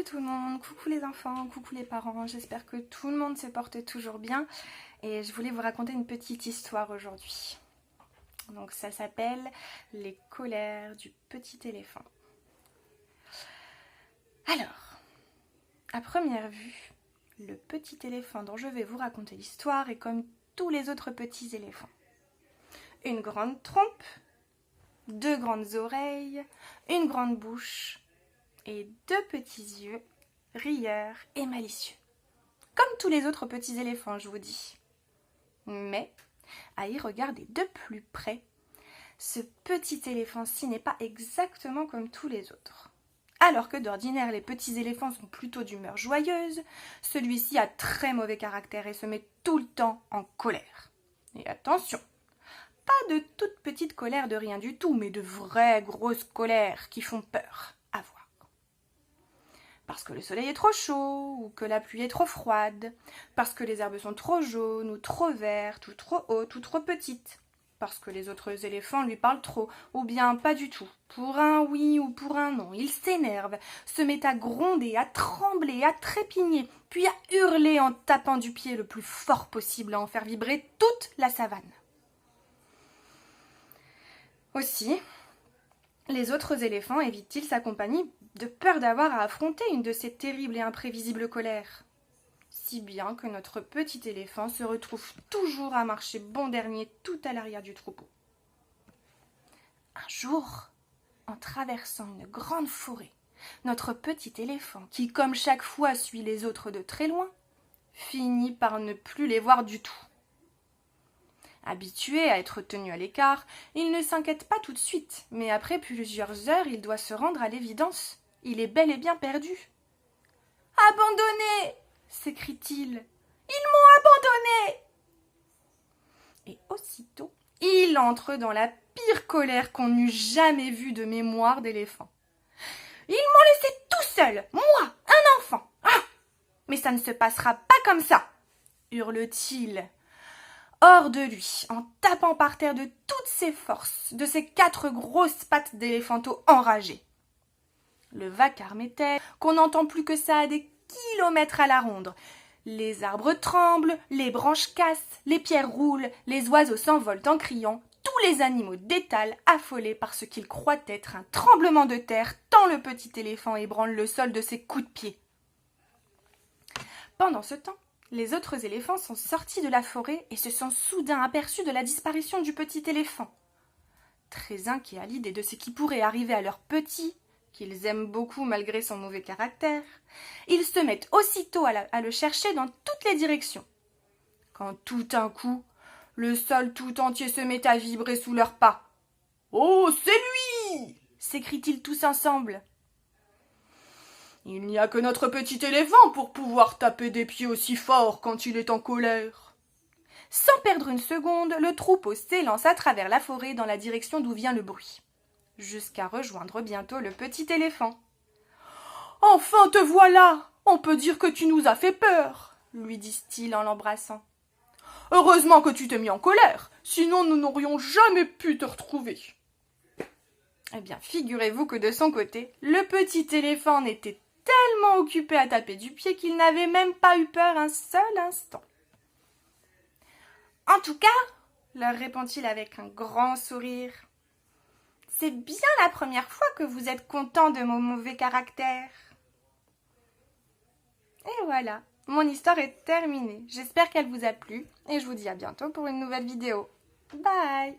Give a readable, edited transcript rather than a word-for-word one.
Coucou tout le monde, coucou les enfants, coucou les parents, j'espère que tout le monde se porte toujours bien et je voulais vous raconter une petite histoire aujourd'hui. Donc ça s'appelle Les colères du petit éléphant. Alors, à première vue, le petit éléphant dont je vais vous raconter l'histoire est comme tous les autres petits éléphants. Une grande trompe, deux grandes oreilles, une grande bouche et deux petits yeux, rieurs et malicieux. Comme tous les autres petits éléphants, je vous dis. Mais, à y regarder de plus près, ce petit éléphant-ci n'est pas exactement comme tous les autres. Alors que d'ordinaire, les petits éléphants sont plutôt d'humeur joyeuse, celui-ci a très mauvais caractère et se met tout le temps en colère. Et attention, pas de toute petite colère de rien du tout, mais de vraies grosses colères qui font peur à voir. Parce que le soleil est trop chaud, ou que la pluie est trop froide, parce que les herbes sont trop jaunes, ou trop vertes, ou trop hautes, ou trop petites, parce que les autres éléphants lui parlent trop, ou bien pas du tout, pour un oui ou pour un non. Il s'énerve, se met à gronder, à trembler, à trépigner, puis à hurler en tapant du pied le plus fort possible, à en faire vibrer toute la savane. Aussi, les autres éléphants évitent-ils sa compagnie de peur d'avoir à affronter une de ces terribles et imprévisibles colères. Si bien que notre petit éléphant se retrouve toujours à marcher bon dernier tout à l'arrière du troupeau. Un jour, en traversant une grande forêt, notre petit éléphant, qui comme chaque fois suit les autres de très loin, finit par ne plus les voir du tout. Habitué à être tenu à l'écart, il ne s'inquiète pas tout de suite, mais après plusieurs heures, il doit se rendre à l'évidence. Il est bel et bien perdu. « Abandonné !» s'écrie-t-il. « Ils m'ont abandonné !» Et aussitôt, il entre dans la pire colère qu'on eût jamais vue de mémoire d'éléphant. « Ils m'ont laissé tout seul, moi, un enfant. Ah, mais ça ne se passera pas comme ça !» hurle-t-il. Hors de lui, en tapant par terre de toutes ses forces, de ses 4 grosses pattes d'éléphanteau enragé. Le vacarme est tel qu'on n'entend plus que ça à des kilomètres à la ronde. Les arbres tremblent, les branches cassent, les pierres roulent, les oiseaux s'envolent en criant, tous les animaux détalent, affolés par ce qu'ils croient être un tremblement de terre, tant le petit éléphant ébranle le sol de ses coups de pied. Pendant ce temps, les autres éléphants sont sortis de la forêt et se sont soudain aperçus de la disparition du petit éléphant. Très inquiets à l'idée de ce qui pourrait arriver à leur petit, qu'ils aiment beaucoup malgré son mauvais caractère, ils se mettent aussitôt à le chercher dans toutes les directions. Quand tout d'un coup, le sol tout entier se met à vibrer sous leurs pas. « Oh, c'est lui !» s'écrient-ils tous ensemble. Il n'y a que notre petit éléphant pour pouvoir taper des pieds aussi fort quand il est en colère. Sans perdre une seconde, le troupeau s'élance à travers la forêt dans la direction d'où vient le bruit, jusqu'à rejoindre bientôt le petit éléphant. « Enfin te voilà! On peut dire que tu nous as fait peur, » lui disent-ils en l'embrassant. « Heureusement que tu t'es mis en colère, sinon nous n'aurions jamais pu te retrouver. » Eh bien, figurez-vous que de son côté, le petit éléphant n'était tellement occupé à taper du pied qu'il n'avait même pas eu peur un seul instant. « En tout cas, leur répond-il avec un grand sourire, c'est bien la première fois que vous êtes content de mon mauvais caractère. » Et voilà, mon histoire est terminée. J'espère qu'elle vous a plu et je vous dis à bientôt pour une nouvelle vidéo. Bye!